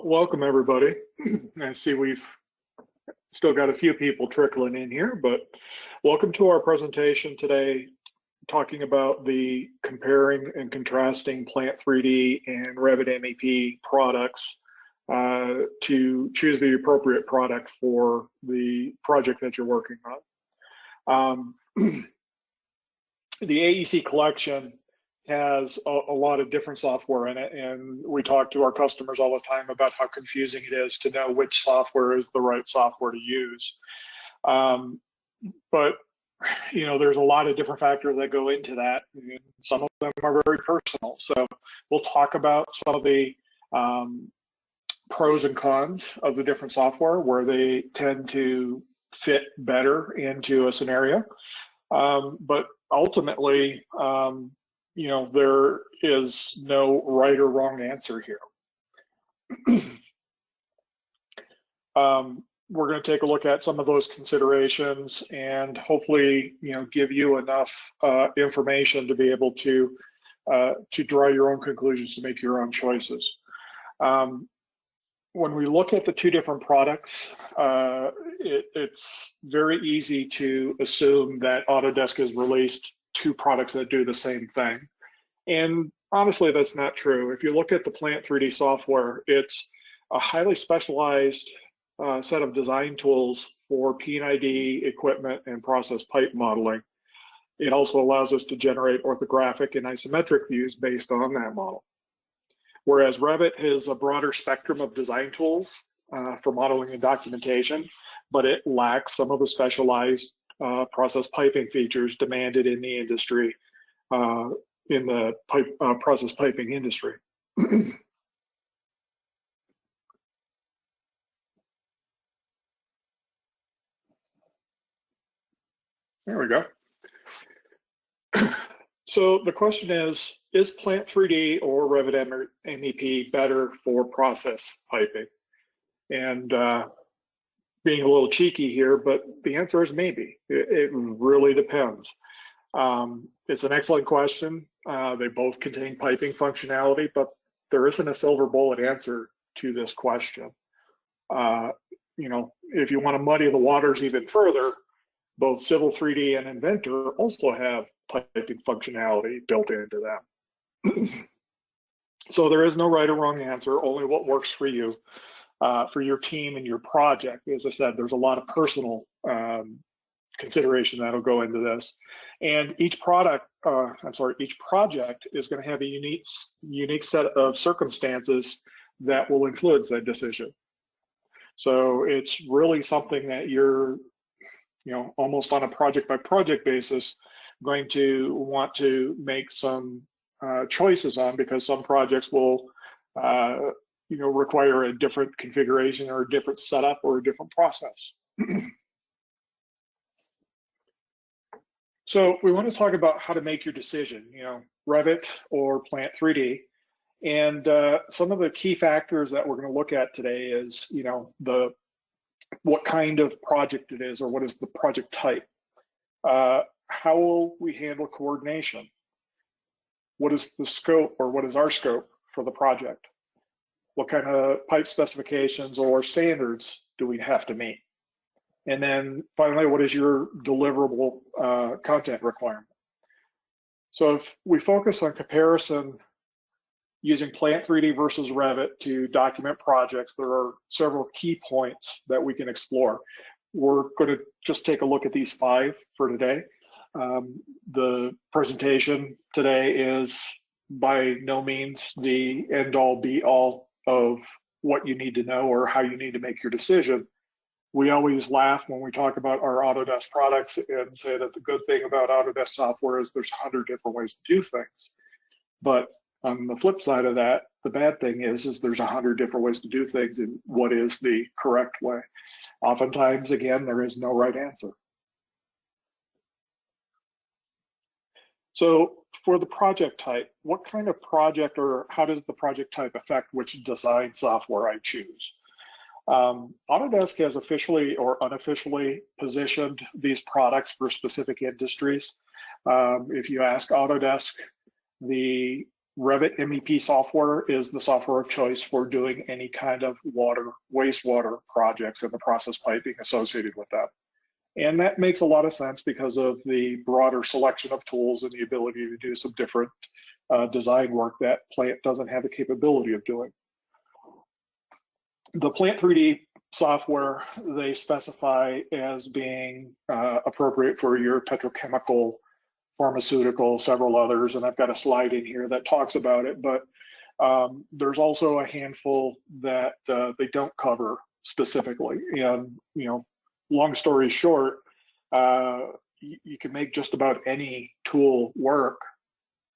Welcome everybody. I see we've still got a few people trickling in here, but welcome to our presentation today, talking about the comparing and contrasting Plant 3D and Revit MEP products to choose the appropriate product for the project that you're working on. The AEC collection has a lot of different software in it, and we talk to our customers all the time about how confusing it is to know which software is the right software to use. But you know, there's a lot of different factors that go into that, and some of them are very personal. So we'll talk about some of the pros and cons of the different software, where they tend to fit better into a scenario. But ultimately, you know, there is no right or wrong answer here. We're going to take a look at some of those considerations and hopefully, you know, give you enough information to be able to draw your own conclusions, to make your own choices. When we look at the two different products, it's very easy to assume that Autodesk has released two products that do the same thing. And honestly, that's not true. If you look at the Plant 3D software, it's a highly specialized set of design tools for P&ID equipment and process pipe modeling. It also allows us to generate orthographic and isometric views based on that model. Whereas Revit has a broader spectrum of design tools for modeling and documentation, but it lacks some of the specialized process piping features demanded in the industry, in the process piping industry. There we go. So the question is Plant 3D or Revit MEP better for process piping? And being a little cheeky here, but the answer is maybe. It really depends. It's an excellent question. They both contain piping functionality, but there isn't a silver bullet answer to this question. You know, if you want to muddy the waters even further, both Civil 3D and Inventor also have piping functionality built into them. So there is no right or wrong answer, only what works for you, for your team and your project. As I said, there's a lot of personal consideration that'll go into this. And each project is going to have a unique set of circumstances that will influence that decision. So it's really something that you're, you know, almost on a project by project basis, going to want to make some choices on, because some projects will, you know, require a different configuration or a different setup or a different process. So we want to talk about how to make your decision, you know, Revit or Plant 3D. And some of the key factors that we're going to look at today is, you know, what kind of project it is, or what is the project type. How will we handle coordination? What is the scope, or what is our scope for the project? What kind of pipe specifications or standards do we have to meet? And then finally, what is your deliverable content requirement? So if we focus on comparison using Plant 3D versus Revit to document projects, there are several key points that we can explore. We're going to just take a look at these 5 for today. The presentation today is by no means the end-all be-all of what you need to know or how you need to make your decision. We always laugh when we talk about our Autodesk products and say that the good thing about Autodesk software is there's 100 different ways to do things. But on the flip side of that, the bad thing is there's 100 different ways to do things, and what is the correct way? Oftentimes, again, there is no right answer. So for the project type, what kind of project, or how does the project type affect which design software I choose? Autodesk has officially or unofficially positioned these products for specific industries. If you ask Autodesk, the Revit MEP software is the software of choice for doing any kind of water, wastewater projects and the process piping associated with that. And that makes a lot of sense because of the broader selection of tools and the ability to do some different design work that Plant doesn't have the capability of doing. The Plant 3D software they specify as being appropriate for your petrochemical, pharmaceutical, several others, and I've got a slide in here that talks about it, but there's also a handful that they don't cover specifically. And, you know, long story short, you can make just about any tool work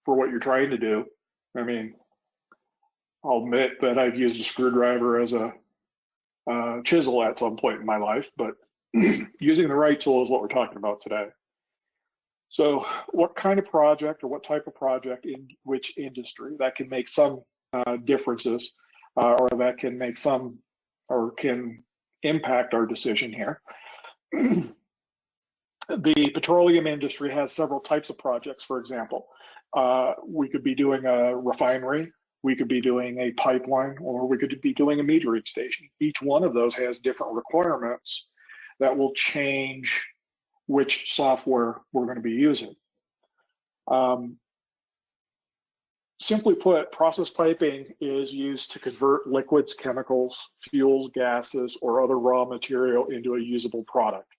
for what you're trying to do. I mean, I'll admit that I've used a screwdriver as a chisel at some point in my life, but using the right tool is what we're talking about today. So what kind of project or what type of project in which industry, that can make some differences or that can make some or can impact our decision here. The petroleum industry has several types of projects. For example, we could be doing a refinery, we could be doing a pipeline, or we could be doing a metering station. Each one of those has different requirements that will change which software we're going to be using. Simply put, process piping is used to convert liquids, chemicals, fuels, gases, or other raw material into a usable product.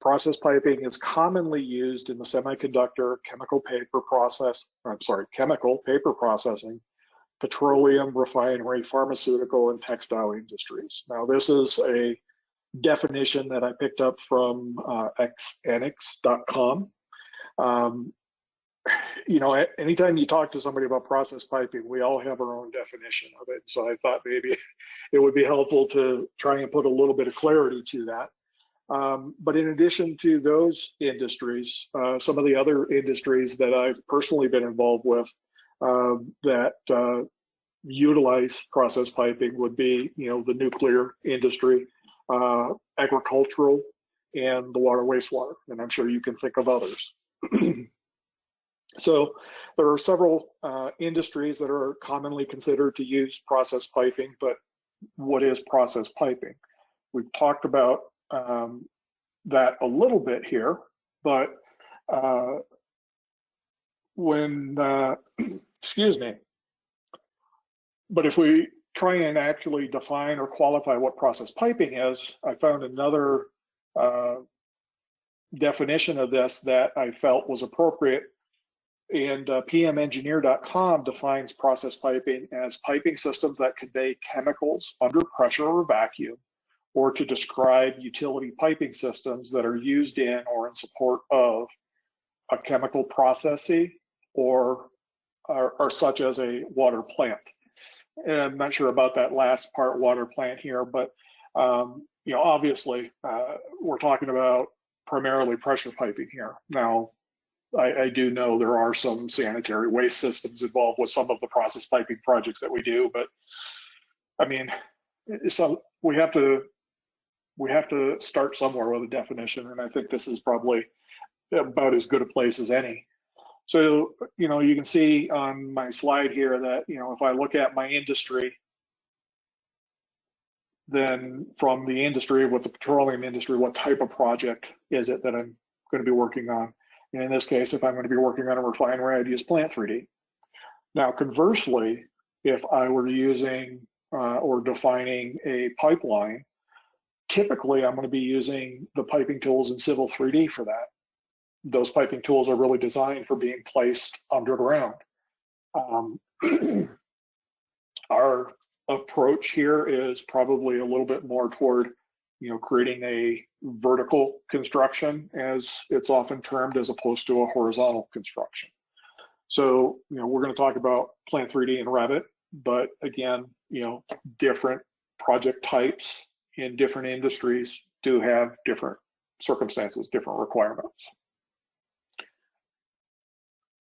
Process piping is commonly used in the semiconductor, chemical paper processing, petroleum, refinery, pharmaceutical, and textile industries. Now, this is a definition that I picked up from xnx.com. You know, anytime you talk to somebody about process piping, we all have our own definition of it. So I thought maybe it would be helpful to try and put a little bit of clarity to that. But in addition to those industries, some of the other industries that I've personally been involved with that utilize process piping would be, you know, the nuclear industry, agricultural, and the water wastewater. And I'm sure you can think of others. So there are several industries that are commonly considered to use process piping, but what is process piping? We've talked about that a little bit here, but excuse me, but if we try and actually define or qualify what process piping is, I found another definition of this that I felt was appropriate. And pmengineer.com defines process piping as piping systems that convey chemicals under pressure or vacuum, or to describe utility piping systems that are used in or in support of a chemical processing or such as a water plant. And I'm not sure about that last part, water plant here, but you know, obviously we're talking about primarily pressure piping here. Now, I do know there are some sanitary waste systems involved with some of the process piping projects that we do, but I mean, so we have to start somewhere with a definition, and I think this is probably about as good a place as any. So, you know, you can see on my slide here that, you know, if I look at my industry, then from the industry, with the petroleum industry, what type of project is it that I'm going to be working on? And in this case, if I'm going to be working on a refinery, I'd use Plant 3D. Now, conversely, if I were using or defining a pipeline, typically I'm going to be using the piping tools in Civil 3D for that. Those piping tools are really designed for being placed underground. Our approach here is probably a little bit more toward, you know, creating a vertical construction, as it's often termed, as opposed to a horizontal construction. So, you know, we're going to talk about Plant 3D and Revit, but again, you know, different project types in different industries do have different circumstances, different requirements.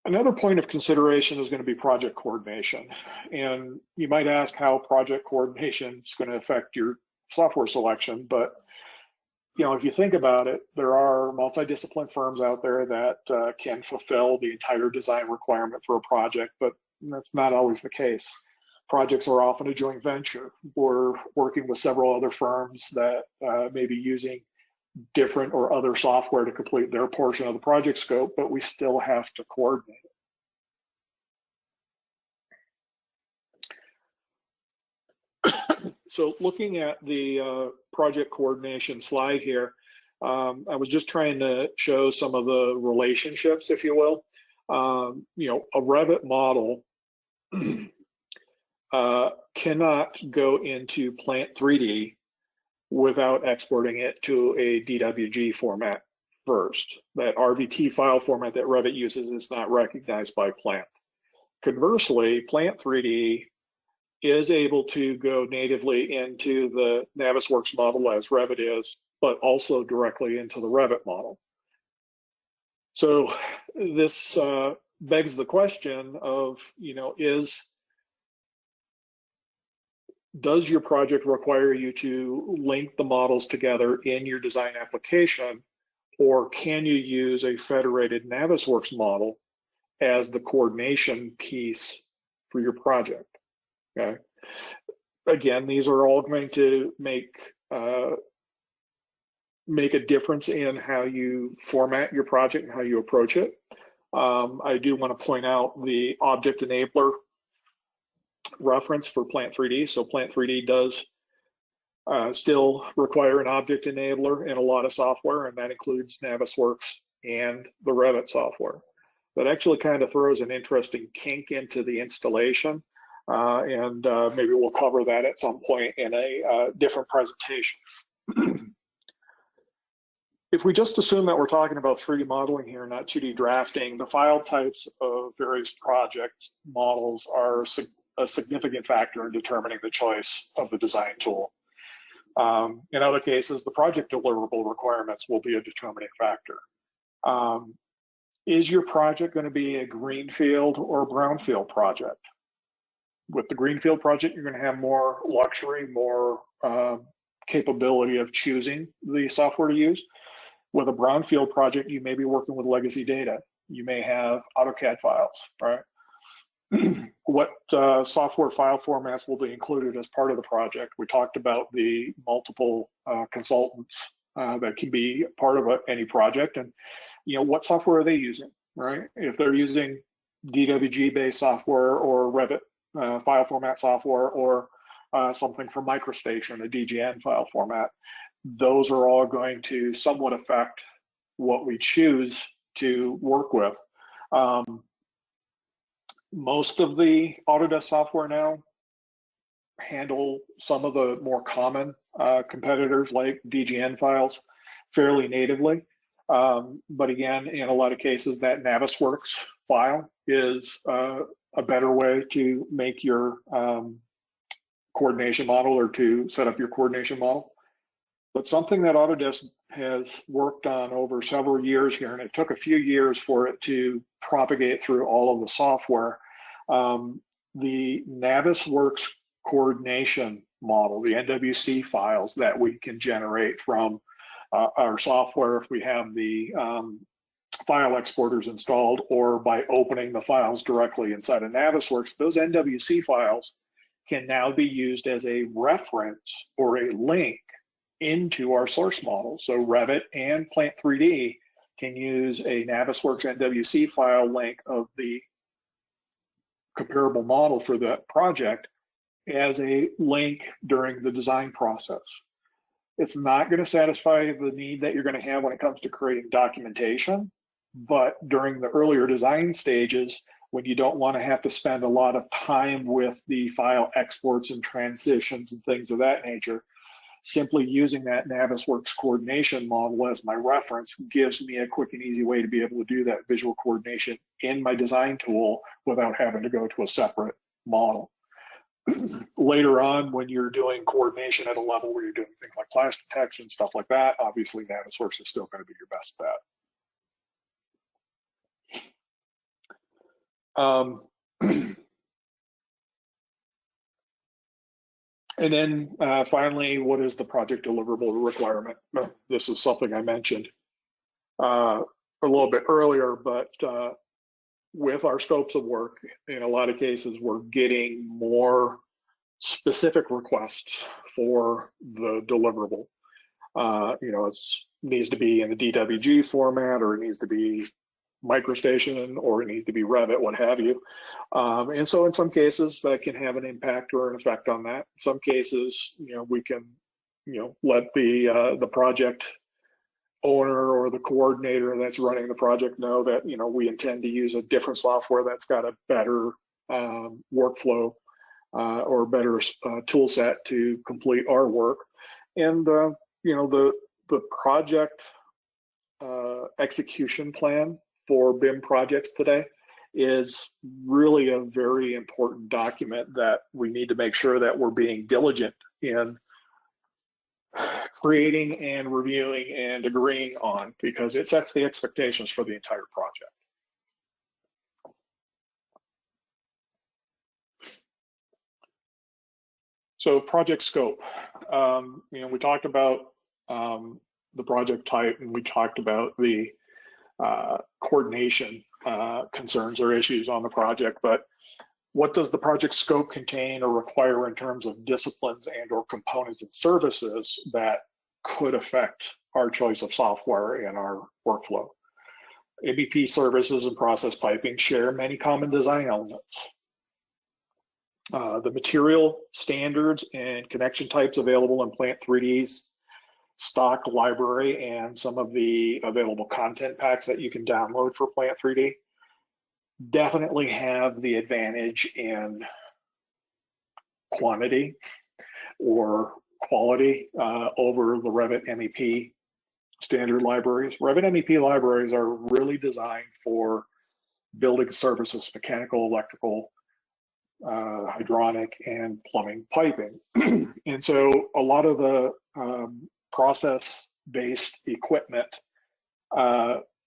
Another point of consideration is going to be project coordination. And you might ask how project coordination is going to affect your software selection, but you know, if you think about it, there are multidisciplinary firms out there that can fulfill the entire design requirement for a project, but That's not always the case. Projects are often a joint venture. We're working with several other firms that may be using different or other software to complete their portion of the project scope, but we still have to coordinate. So looking at the project coordination slide here, I was just trying to show some of the relationships, if you will. You know, a Revit model cannot go into Plant 3D without exporting it to a DWG format first. That RVT file format that Revit uses is not recognized by Plant. Conversely, Plant 3D is able to go natively into the Navisworks model as Revit is, but also directly into the Revit model. So this begs the question of, you know, does your project require you to link the models together in your design application, or can you use a federated Navisworks model as the coordination piece for your project? Okay. Again, these are all going to make a difference in how you format your project and how you approach it. I do want to point out the object enabler reference for Plant 3D. So Plant 3D does still require an object enabler in a lot of software, and that includes Navisworks and the Revit software. That actually kind of throws an interesting kink into the installation, and maybe we'll cover that at some point in a different presentation. If we just assume that we're talking about 3D modeling here, not 2D drafting, the file types of various project models are a significant factor in determining the choice of the design tool. In other cases, the project deliverable requirements will be a determining factor. Is your project going to be a greenfield or a brownfield project? With the greenfield project, you're going to have more luxury, more capability of choosing the software to use. With a brownfield project, you may be working with legacy data. You may have AutoCAD files, right? What software file formats will be included as part of the project? We talked about the multiple consultants that can be part of any project, and you know, what software are they using, right? If they're using DWG-based software or Revit file format software, or something from MicroStation, a DGN file format, those are all going to somewhat affect what we choose to work with. Most of the Autodesk software now handle some of the more common competitors like DGN files fairly natively. But again, in a lot of cases, that Navisworks file is a better way to make your coordination model, or to set up your coordination model. But something that Autodesk has worked on over several years here, and it took a few years for it to propagate through all of the software, the Navisworks coordination model, the NWC files that we can generate from our software if we have the file exporters installed, or by opening the files directly inside of Navisworks, those NWC files can now be used as a reference or a link into our source model. So Revit and Plant 3D can use a Navisworks NWC file link of the comparable model for that project as a link during the design process. It's not going to satisfy the need that you're going to have when it comes to creating documentation, but during the earlier design stages, when you don't want to have to spend a lot of time with the file exports and transitions and things of that nature, simply using that Navisworks coordination model as my reference gives me a quick and easy way to be able to do that visual coordination in my design tool without having to go to a separate model. Later on, when you're doing coordination at a level where you're doing things like clash detection, stuff like that, obviously Navisworks is still going to be your best bet. And then finally, what is the project deliverable requirement? This is something I mentioned a little bit earlier, but with our scopes of work, in a lot of cases, we're getting more specific requests for the deliverable. You know, it needs to be in the DWG format, or it needs to be MicroStation, or it needs to be Revit, what have you. And so in some cases that can have an impact or an effect on that. In some cases, you know, we can, you know, let the project owner or the coordinator that's running the project know that, you know, we intend to use a different software that's got a better workflow or better tool set to complete our work. And you know, the project execution plan for BIM projects today is really a very important document that we need to make sure that we're being diligent in creating and reviewing and agreeing on, because it sets the expectations for the entire project. So project scope, you know, we talked about the project type, and we talked about the coordination concerns or issues on the project, but what does the project scope contain or require in terms of disciplines and or components and services that could affect our choice of software and our workflow? MEP services and process piping share many common design elements. The material standards and connection types available in Plant 3D's stock library and some of the available content packs that you can download for Plant 3D definitely have the advantage in quantity or quality over the Revit MEP standard libraries. Revit MEP libraries are really designed for building services, mechanical, electrical, hydronic, and plumbing piping. And so a lot of the process-based equipment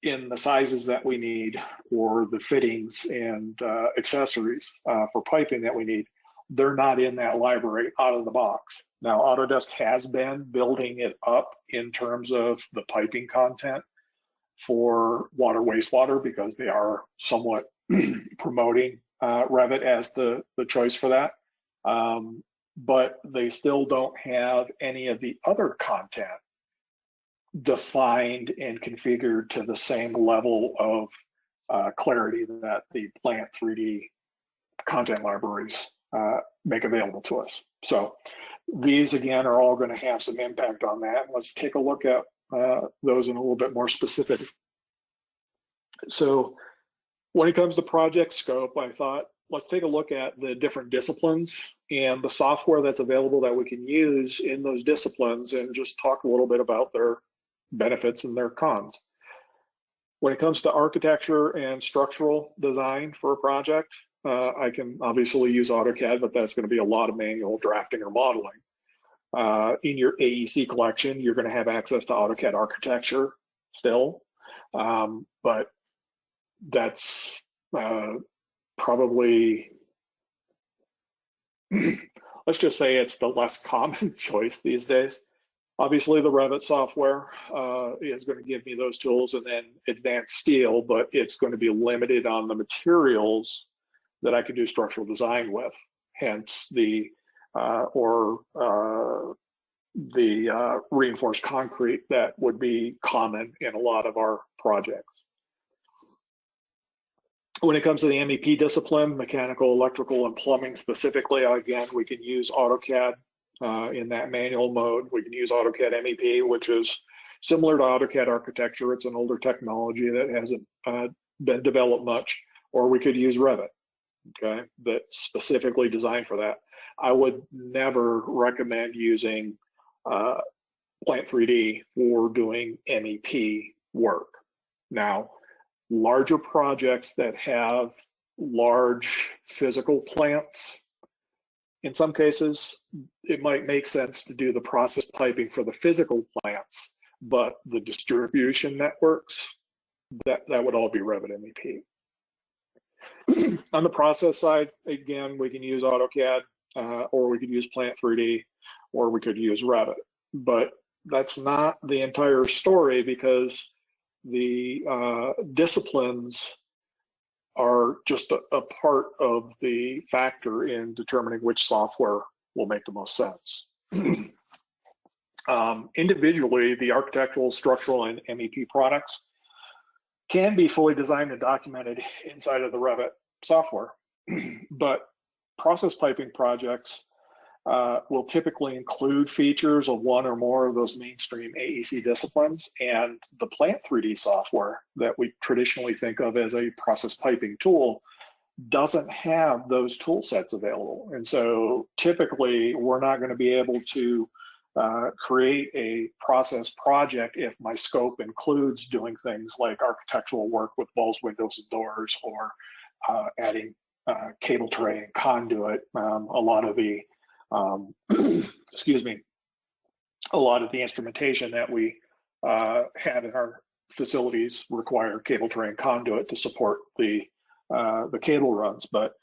in the sizes that we need, or the fittings and accessories for piping that we need, they're not in that library out of the box. Now, Autodesk has been building it up in terms of the piping content for water, wastewater, because they are somewhat promoting Revit as the choice for that. But they still don't have any of the other content defined and configured to the same level of clarity that the Plant 3D content libraries make available to us. So these, again, are all going to have some impact on that. Let's take a look at those in a little bit more specific. So when it comes to project scope, I thought, let's take a look at the different disciplines and the software that's available that we can use in those disciplines, and just talk a little bit about their benefits and their cons. When it comes to architecture and structural design for a project, I can obviously use AutoCAD, but that's going to be a lot of manual drafting or modeling. In your AEC collection, you're going to have access to AutoCAD architecture still, but that's probably, let's just say it's the less common choice these days. Obviously, the Revit software is going to give me those tools, and then Advanced Steel, but it's going to be limited on the materials that I can do structural design with. Hence the reinforced concrete that would be common in a lot of our projects. When it comes to the MEP discipline, mechanical, electrical, and plumbing specifically, again, we can use AutoCAD in that manual mode. We can use AutoCAD MEP, which is similar to AutoCAD architecture. It's an older technology that hasn't been developed much. Or we could use Revit, okay, that's specifically designed for that. I would never recommend using Plant 3D for doing MEP work. Now, larger projects that have large physical plants, in some cases, it might make sense to do the process piping for the physical plants, but the distribution networks, that would all be Revit MEP. On the process side, again, we can use AutoCAD, or we could use Plant 3D, or we could use Revit. But that's not the entire story, because the disciplines are just a part of the factor in determining which software will make the most sense. Individually, the architectural, structural, and MEP products can be fully designed and documented inside of the Revit software, but process piping projects will typically include features of one or more of those mainstream AEC disciplines, and the Plant 3D software that we traditionally think of as a process piping tool doesn't have those tool sets available. And so typically we're not going to be able to create a process project if my scope includes doing things like architectural work with walls, windows, and doors, or adding cable tray and conduit. A lot of the excuse me, a lot of the instrumentation that we had in our facilities require cable tray and conduit to support the cable runs, but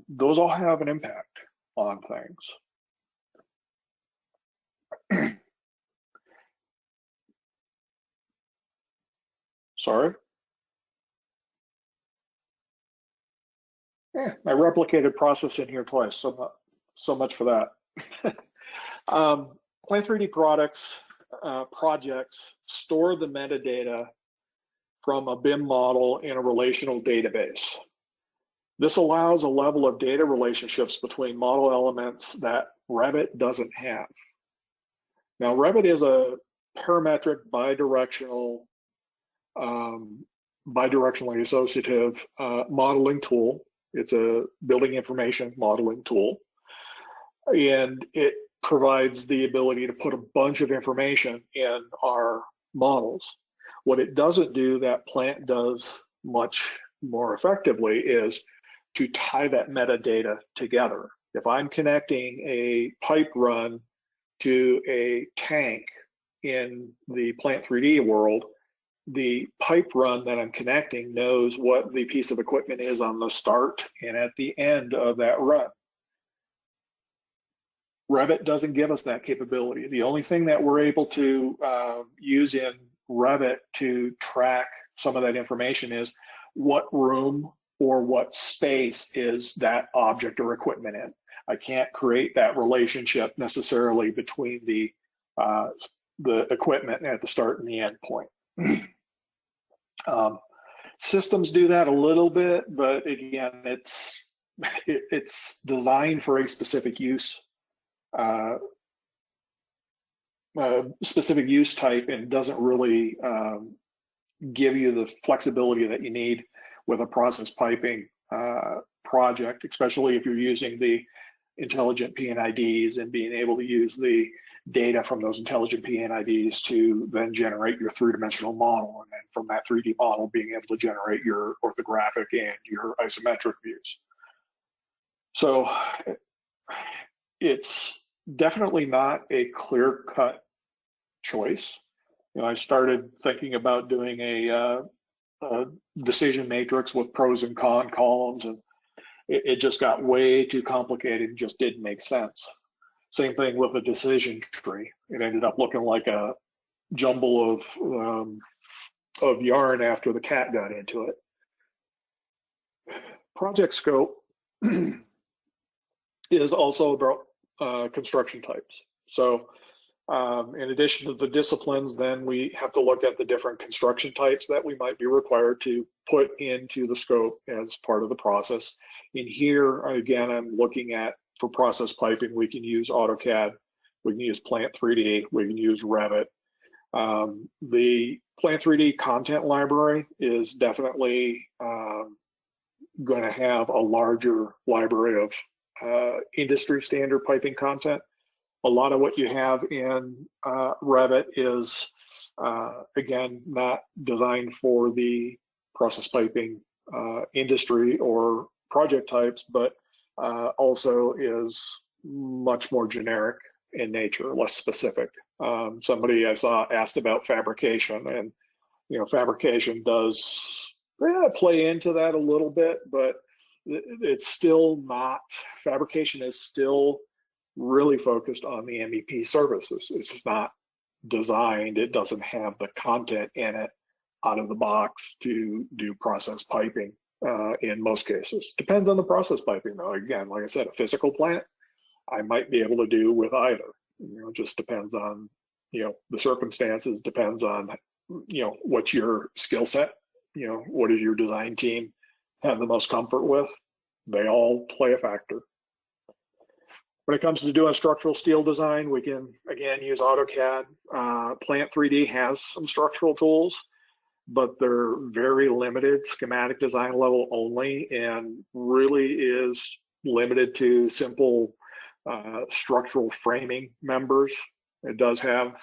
those all have an impact on things. Sorry. Yeah, I replicated process in here twice, so much for that. Plant 3D products, projects store the metadata from a BIM model in a relational database. This allows a level of data relationships between model elements that Revit doesn't have. Now, Revit is a parametric bidirectionally associative modeling tool. It's a building information modeling tool, and it provides the ability to put a bunch of information in our models. What it doesn't do that Plant does much more effectively is to tie that metadata together. If I'm connecting a pipe run to a tank in the Plant 3D world, the pipe run that I'm connecting knows what the piece of equipment is on the start and at the end of that run. Revit doesn't give us that capability. The only thing that we're able to use in Revit to track some of that information is what room or what space is that object or equipment in. I can't create that relationship necessarily between the equipment at the start and the end point. Systems do that a little bit, but again, it's designed for a specific use type, and doesn't really give you the flexibility that you need with a process piping project, especially if you're using the intelligent PNIDs and being able to use the data from those intelligent PNIDs to then generate your three-dimensional model, and then from that 3D model being able to generate your orthographic and your isometric views. So it's definitely not a clear-cut choice. You know, I started thinking about doing a decision matrix with pros and con columns, and it just got way too complicated and just didn't make sense. Same thing with a decision tree. It ended up looking like a jumble of yarn after the cat got into it. Project scope is also about construction types. So in addition to the disciplines, then we have to look at the different construction types that we might be required to put into the scope as part of the process. In here, again, I'm looking at, for process piping, we can use AutoCAD, we can use Plant 3D, we can use Revit. The Plant 3D content library is definitely going to have a larger library of industry standard piping content. A lot of what you have in Revit is, again, not designed for the process piping industry or project types, but also is much more generic in nature, less specific. Somebody I saw asked about fabrication, and you know, fabrication does play into that a little bit, but it's still not, fabrication is still really focused on the MEP services. It's not designed, it doesn't have the content in it out of the box to do process piping in most cases. Depends on the process piping though. Again, like I said, a physical plant, I might be able to do with either. It just depends on, the circumstances, depends on, what's your skill set, what does your design team have the most comfort with? They all play a factor. When it comes to doing structural steel design, we can, again, use AutoCAD. Plant 3D has some structural tools, but they're very limited, schematic design level only, and really is limited to simple structural framing members. It does have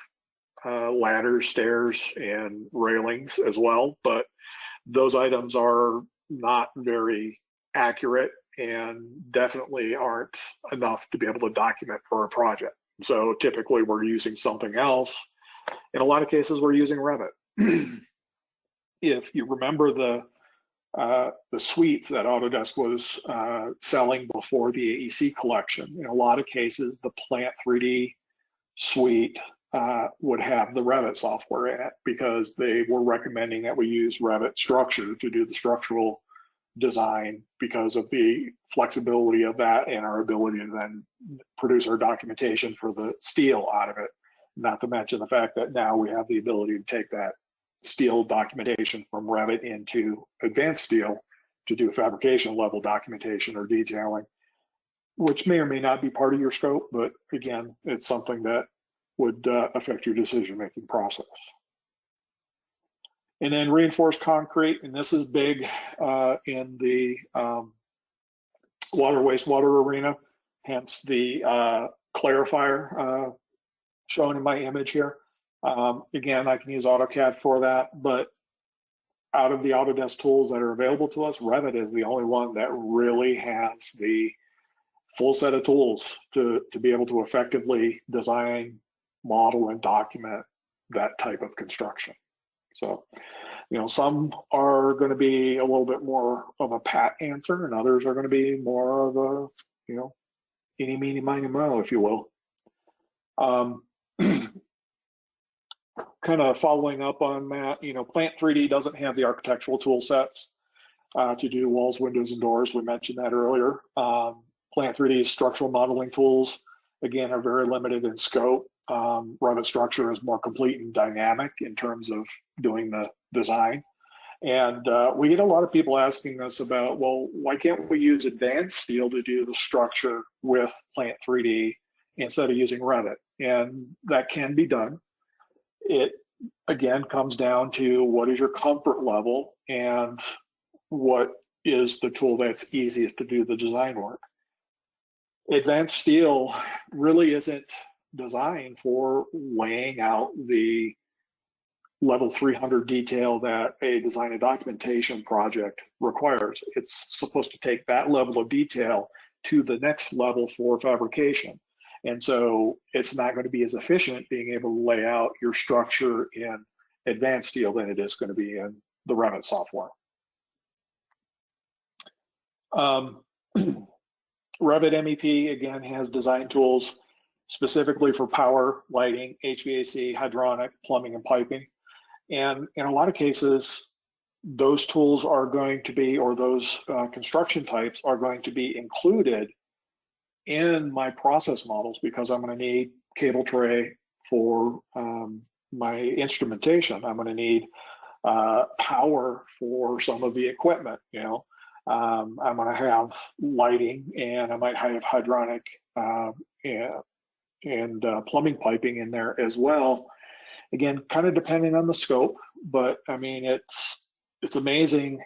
ladders, stairs, and railings as well, but those items are not very accurate and definitely aren't enough to be able to document for a project. So typically we're using something else. In a lot of cases, we're using Revit. If you remember the suites that Autodesk was selling before the AEC collection, in a lot of cases, the Plant 3D suite would have the Revit software in it because they were recommending that we use Revit Structure to do the structural design because of the flexibility of that and our ability to then produce our documentation for the steel out of it. Not to mention the fact that now we have the ability to take that steel documentation from Revit into Advanced Steel to do fabrication level documentation or detailing, which may or may not be part of your scope, but again, it's something that would affect your decision-making process. And then reinforced concrete, and this is big in the water wastewater arena, hence the clarifier shown in my image here. Again, I can use AutoCAD for that, but out of the Autodesk tools that are available to us, Revit is the only one that really has the full set of tools to be able to effectively design, model, and document that type of construction. So, some are going to be a little bit more of a pat answer, and others are going to be more of a, eeny, meeny, miny, moe, if you will. Kind of following up on that, Plant 3D doesn't have the architectural tool sets to do walls, windows, and doors. We mentioned that earlier. Plant 3D's structural modeling tools, again, are very limited in scope. Revit Structure is more complete and dynamic in terms of doing the design. And we get a lot of people asking us about, well, why can't we use Advanced Steel to do the structure with Plant 3D instead of using Revit? And that can be done. It, again, comes down to what is your comfort level and what is the tool that's easiest to do the design work. Advanced Steel really isn't designed for laying out the level 300 detail that a design and documentation project requires. It's supposed to take that level of detail to the next level for fabrication. And so it's not going to be as efficient being able to lay out your structure in Advanced Steel than it is going to be in the Revit software. Revit MEP, again, has design tools specifically for power, lighting, HVAC, hydronic, plumbing, and piping. And in a lot of cases, those tools are going to be, or those construction types are going to be included in my process models because I'm going to need cable tray for my instrumentation. I'm going to need power for some of the equipment, I'm going to have lighting, and I might have hydronic and plumbing piping in there as well. Again, kind of depending on the scope, but I mean, it's amazing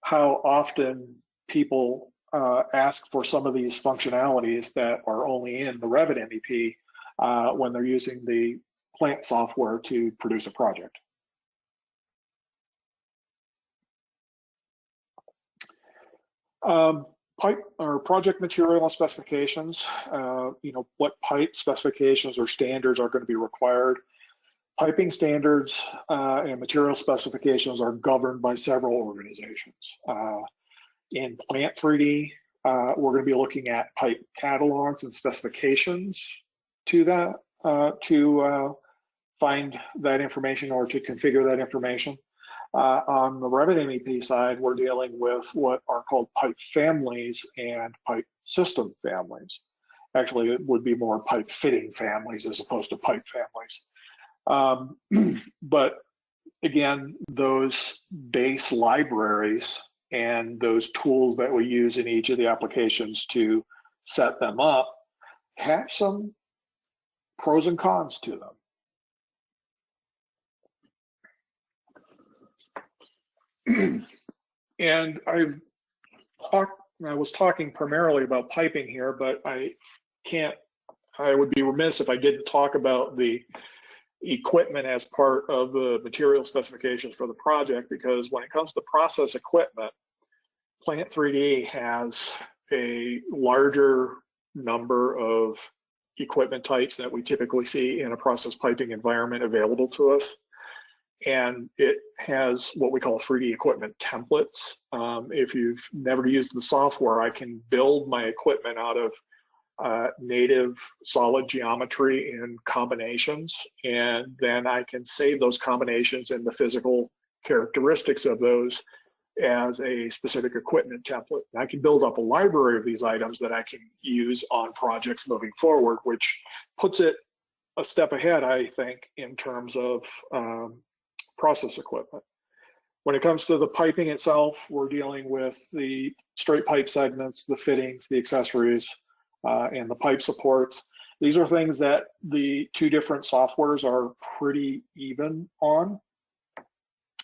how often people ask for some of these functionalities that are only in the Revit MEP when they're using the plant software to produce a project. Pipe or project material specifications, what pipe specifications or standards are going to be required. Piping standards and material specifications are governed by several organizations. In Plant 3D, we're going to be looking at pipe catalogs and specifications to that, to find that information or to configure that information. On the Revit MEP side, we're dealing with what are called pipe families and pipe system families. Actually, it would be more pipe fitting families as opposed to pipe families. But again, those base libraries and those tools that we use in each of the applications to set them up have some pros and cons to them. And I was talking primarily about piping here, but I would be remiss if I didn't talk about the equipment as part of the material specifications for the project, because when it comes to process equipment, Plant 3D has a larger number of equipment types that we typically see in a process piping environment available to us. And it has what we call 3D equipment templates. If you've never used the software, I can build my equipment out of native solid geometry and combinations, and then I can save those combinations and the physical characteristics of those as a specific equipment template. I can build up a library of these items that I can use on projects moving forward, which puts it a step ahead, I think, in terms of process equipment. When it comes to the piping itself, we're dealing with the straight pipe segments, the fittings, the accessories, and the pipe supports. These are things that the two different softwares are pretty even on.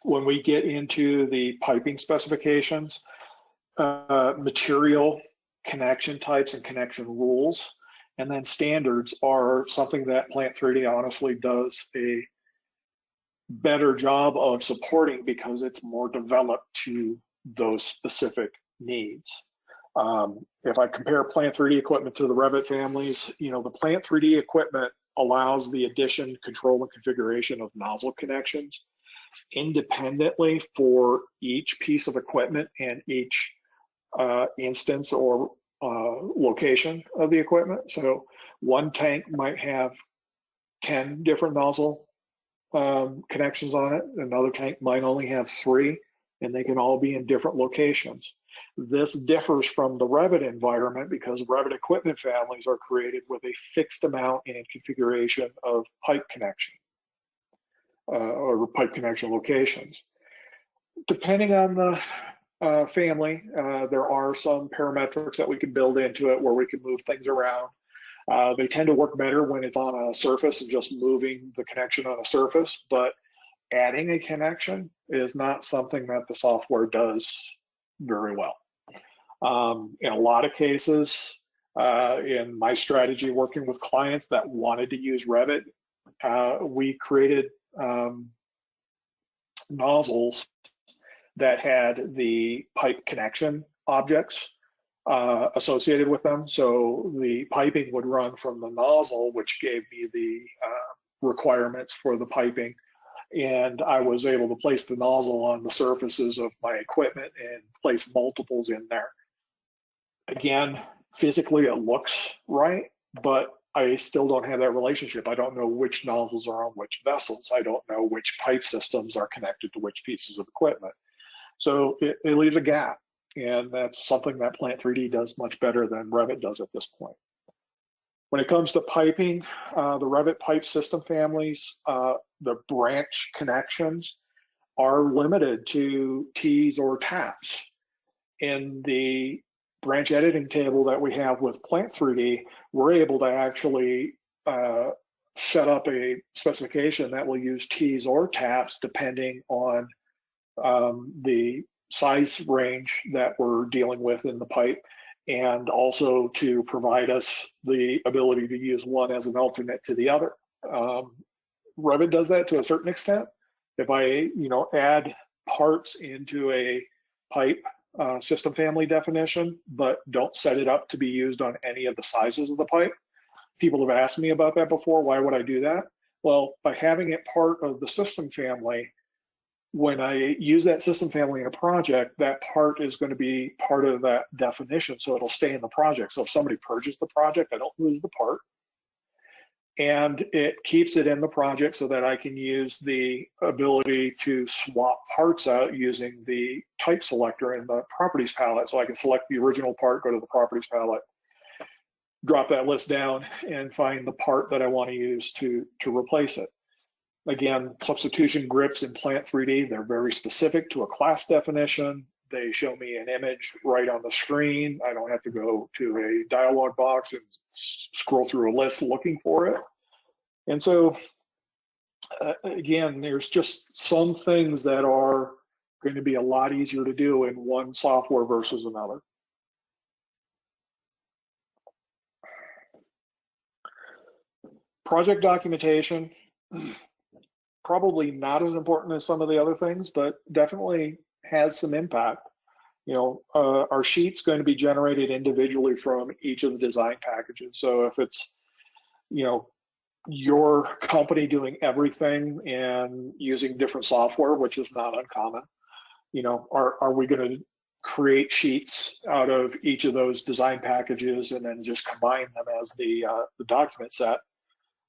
When we get into the piping specifications, material, connection types, and connection rules, and then standards are something that Plant 3D honestly does a better job of supporting because it's more developed to those specific needs. If I compare Plant 3D equipment to the Revit families, the Plant 3D equipment allows the addition, control, and configuration of nozzle connections independently for each piece of equipment and each instance or location of the equipment. So one tank might have 10 different nozzle connections on it. Another tank might only have 3, and they can all be in different locations. This differs from the Revit environment because Revit equipment families are created with a fixed amount and configuration of pipe connection or pipe connection locations. Depending on the family, there are some parametrics that we can build into it where we can move things around. They tend to work better when it's on a surface and just moving the connection on a surface, but adding a connection is not something that the software does very well. In a lot of cases, in my strategy working with clients that wanted to use Revit, we created nozzles that had the pipe connection objects associated with them. So the piping would run from the nozzle, which gave me the requirements for the piping. And I was able to place the nozzle on the surfaces of my equipment and place multiples in there. Again, physically it looks right, but I still don't have that relationship. I don't know which nozzles are on which vessels. I don't know which pipe systems are connected to which pieces of equipment. So it leaves a gap. And that's something that Plant 3D does much better than Revit does at this point. When it comes to piping, the Revit pipe system families, the branch connections are limited to T's or taps. In the branch editing table that we have with Plant 3D, we're able to actually set up a specification that will use T's or taps depending on the size range that we're dealing with in the pipe, and also to provide us the ability to use one as an alternate to the other. Revit does that to a certain extent. If I, add parts into a pipe system family definition, but don't set it up to be used on any of the sizes of the pipe, people have asked me about that before. Why would I do that? Well, by having it part of the system family, when I use that system family in a project, that part is going to be part of that definition, so it'll stay in the project. So if somebody purges the project, I don't lose the part. and it keeps it in the project so that I can use the ability to swap parts out using the type selector in the properties palette. So I can select the original part, go to the properties palette, drop that list down, and find the part that I want to use to replace it. Again, substitution grips in Plant 3D, they're very specific to a class definition. They show me an image right on the screen. I don't have to go to a dialog box and scroll through a list looking for it. And so, again, there's just some things that are going to be a lot easier to do in one software versus another. Project documentation, probably not as important as some of the other things, but definitely has some impact. You know, our sheet's going to be generated individually from each of the design packages. So if it's, you know, your company doing everything and using different software, which is not uncommon, you know, are we going to create sheets out of each of those design packages and then just combine them as the document set?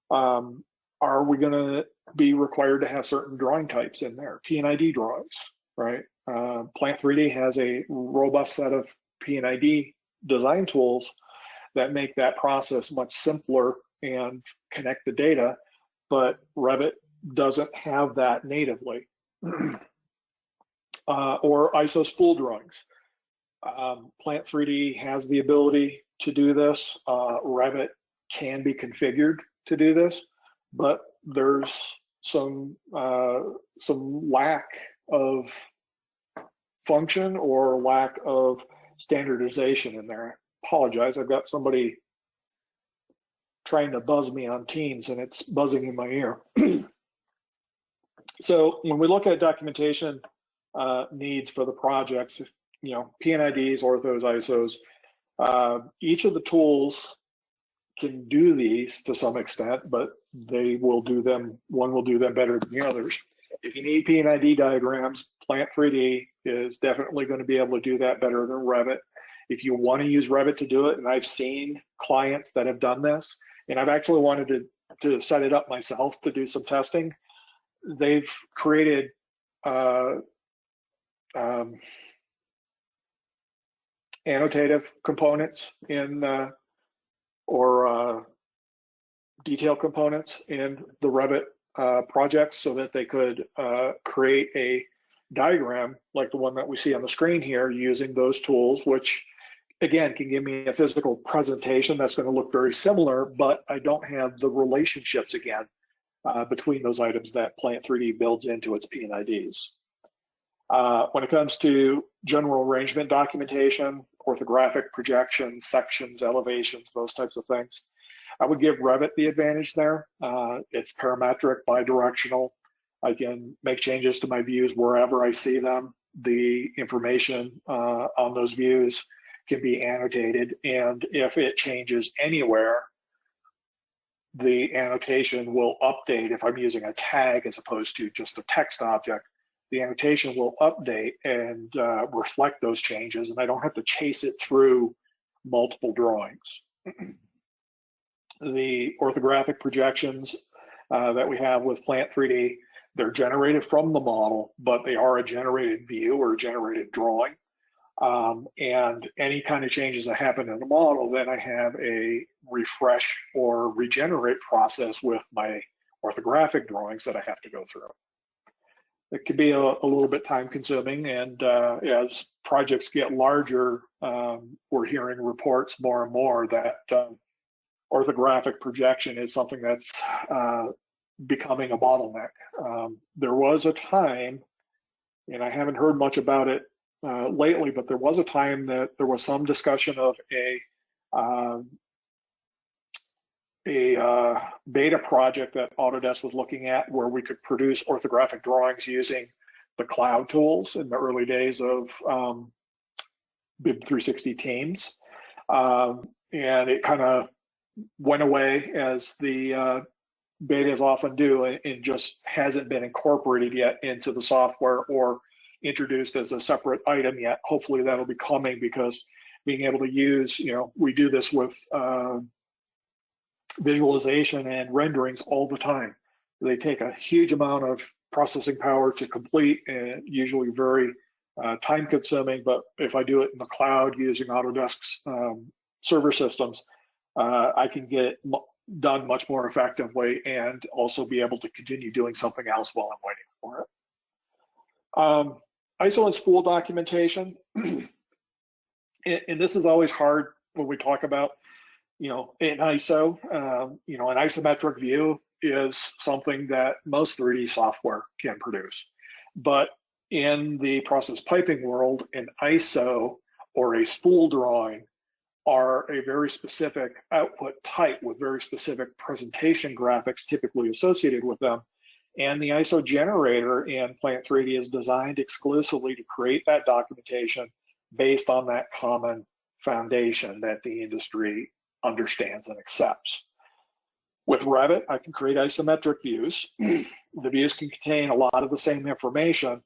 Are we going to be required to have certain drawing types in there? P&ID drawings, right? Plant 3D has a robust set of P&ID design tools that make that process much simpler and connect the data, but Revit doesn't have that natively. Or ISO spool drawings. Plant 3D has the ability to do this. Revit can be configured to do this, but there's some lack of function or lack of standardization in there. I apologize, I've got somebody trying to buzz me on Teams and it's buzzing in my ear. So when we look at documentation needs for the projects, you know, P&IDs, orthos, ISOs, each of the tools can do these to some extent, but they will do them, one will do them better than the others. If you need P&ID diagrams, Plant 3D is definitely going to be able to do that better than Revit. If you want to use Revit to do it, and I've seen clients that have done this, and I've actually wanted to set it up myself to do some testing, they've created annotative components in or detail components in the Revit projects so that they could create a diagram like the one that we see on the screen here using those tools, which again can give me a physical presentation that's going to look very similar, but I don't have the relationships again between those items that Plant 3D builds into its P&IDs. When it comes to general arrangement documentation, orthographic projections, sections, elevations, those types of things, I would give Revit the advantage there. It's parametric, bidirectional. I can make changes to my views wherever I see them. The information on those views can be annotated, and if it changes anywhere, the annotation will update. If I'm using a tag as opposed to just a text object, the annotation will update and reflect those changes, and I don't have to chase it through multiple drawings. The orthographic projections that we have with Plant 3D, they're generated from the model, but they are a generated view or a generated drawing. And any kind of changes that happen in the model, then I have a refresh or regenerate process with my orthographic drawings that I have to go through. It can be a little bit time consuming, and as projects get larger, we're hearing reports more and more that orthographic projection is something that's becoming a bottleneck. There was a time, and I haven't heard much about it lately, but there was a time that there was some discussion of a beta project that Autodesk was looking at where we could produce orthographic drawings using the cloud tools in the early days of BIM 360 Teams. And it kind of went away, as the betas often do, and just hasn't been incorporated yet into the software or introduced as a separate item yet. Hopefully that'll be coming, because being able to use, you know, we do this with visualization and renderings all the time. They take a huge amount of processing power to complete, and usually very time consuming, but if I do it in the cloud using Autodesk's server systems, I can get it done much more effectively and also be able to continue doing something else while I'm waiting for it. ISO and spool documentation, and this is always hard when we talk about, in ISO, an isometric view is something that most 3D software can produce. But in the process piping world, an ISO or a spool drawing are a very specific output type with very specific presentation graphics typically associated with them. And the ISO generator in Plant 3D is designed exclusively to create that documentation based on that common foundation that the industry understands and accepts. With Revit, I can create isometric views. The views can contain a lot of the same information,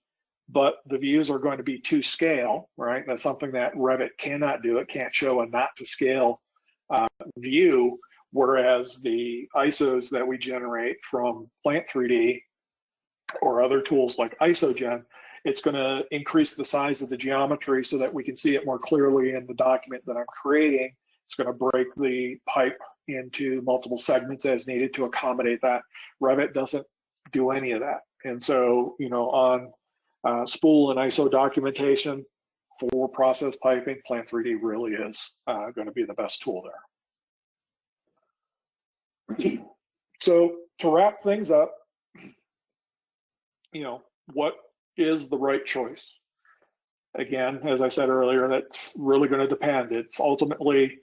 but the views are going to be to scale, right? That's something that Revit cannot do. It can't show a not to scale view, whereas the ISOs that we generate from Plant 3D or other tools like ISOGen, it's going to increase the size of the geometry so that we can see it more clearly in the document that I'm creating. It's going to break the pipe into multiple segments as needed to accommodate that. Revit doesn't do any of that. And so, on spool and ISO documentation for process piping, Plant 3D really is going to be the best tool there. So to wrap things up, what is the right choice? Again, as I said earlier, that's really going to depend. It's ultimately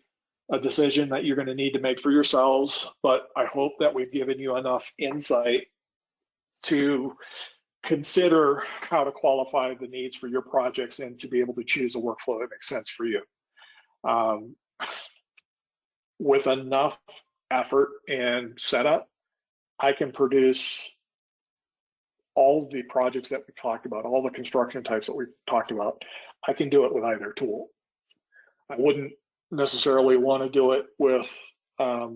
a decision that you're going to need to make for yourselves, but I hope that we've given you enough insight to consider how to qualify the needs for your projects and to be able to choose a workflow that makes sense for you. With enough effort and setup, I can produce all the projects that we talked about, all the construction types that we've talked about. I can do it with either tool. I wouldn't necessarily want to do it with, or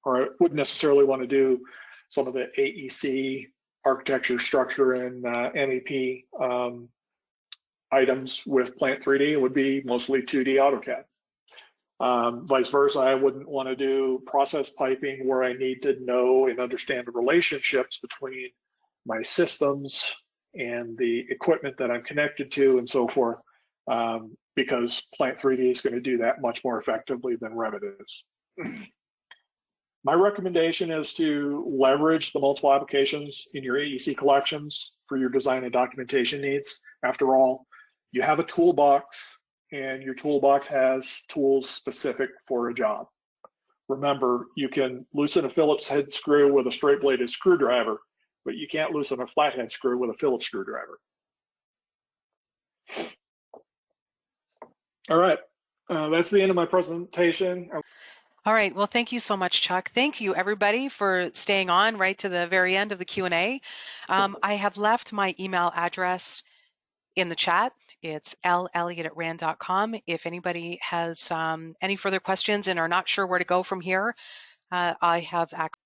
I wouldn't necessarily want to do some of the AEC architecture, structure, and MEP items with Plant 3D. It would be mostly 2D AutoCAD. Vice versa, I wouldn't want to do process piping where I need to know and understand the relationships between my systems and the equipment that I'm connected to and so forth, because Plant 3D is going to do that much more effectively than Revit is. My recommendation is to leverage the multiple applications in your AEC collections for your design and documentation needs. After all, you have a toolbox, and your toolbox has tools specific for a job. Remember, you can loosen a Phillips head screw with a straight bladed screwdriver, but you can't loosen a flathead screw with a Phillips screwdriver. All right, that's the end of my presentation. All right, well, thank you so much, Chuck. Thank you, everybody, for staying on right to the very end of the Q&A. I have left my email address in the chat. It's lelliott@rand.com. If anybody has any further questions and are not sure where to go from here, I have access